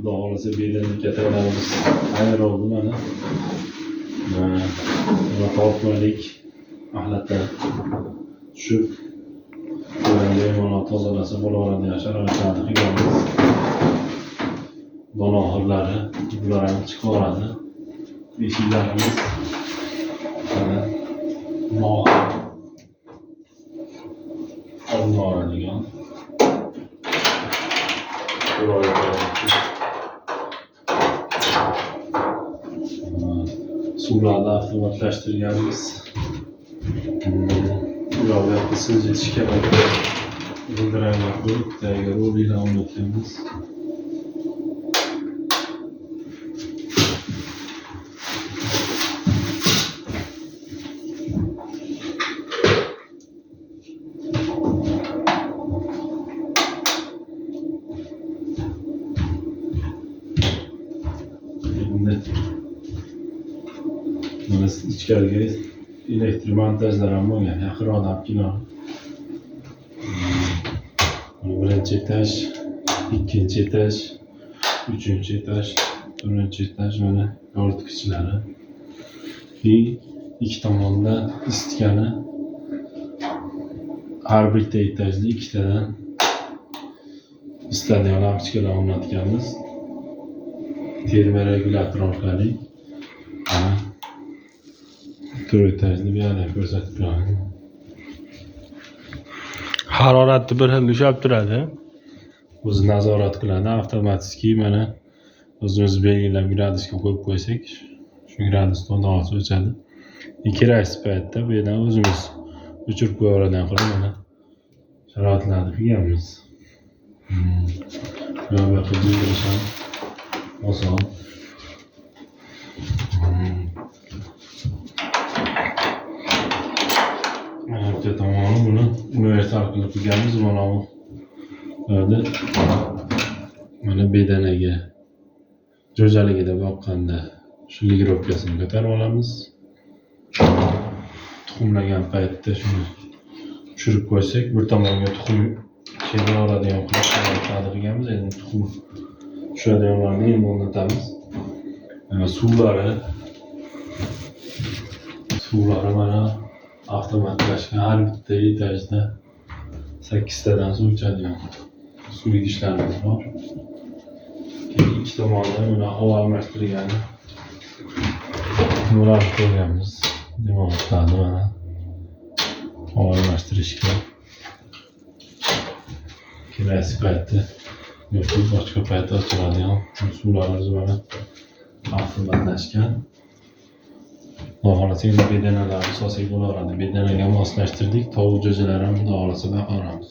Doğrusu belini getirmemiz hayır oldu bana. Buna tavukmalık ahlata düşüp böyle ona tozalası bolalarında yaşar aşağıda gelmez. Don ahırları bunlara çıkaradı. Yeşillerimiz onlara diyor. Sularda avtomatlaştırganmiz. Ularga siz yetishga bildiraylar qo'yib, tayyor rolini o'rnatamiz. Mana ichkariga elektr montajlar ham bo'lgan, yaqinroq olib keladi. Birinchi etaj, ikkinchi etaj, uchinchi etaj, to'rtinchi etaj mana yoritgichlari. Ikki tomonda isitgani har bitta etajda ikkitadan stadion lampochkalar o'rnatganmiz. Termo regulator orqali to'rt etajni bir yerdan ko'rsatib turadi. Haroratni bir xil ushlab turadi. O'zi nazorat qiladi avtomatik. Mana o'zimiz belgilab gradusga qo'yib qo'ysak, shu gradusda to'g'ri o'chadi. Kerak paytda bu yerdan o'zimiz o'chirib qo'yaveradigan qilib mana sharoitlarni qilganmiz. Bu yerga bildirish ham oson. Arka tomoni buni universal qilib qo'yganmiz. Mana bu yerda mana bedanaga jo'jaligida boqqanda shu ligirovkasini ko'tarib olamiz. Tuxumlagan paytda shuni tushirib qo'ysak, bir tomonga tuxum kelib oladigan quloqlarni qilganmiz. Endi tuxum tushadiganlarni endi o'rnatamiz. Suvlari mana avtomatlashgan, har bitta etajda 8 tadan suv ichadigan suv idishlarimiz bor. Ikki tomonda mana havo almashtirgani bular qo'yganmiz. Demoqlarni mana havo almashtirishga kerak paytda yoki boshqa paytda ochiladigan suvlarimiz mana avtomatlashgan. Xohlasak bedanalarni solsak bo'laveradi. Bedanaga moslashtirdik, tovuq jo'jalari ham xudo xolasa baqaramiz.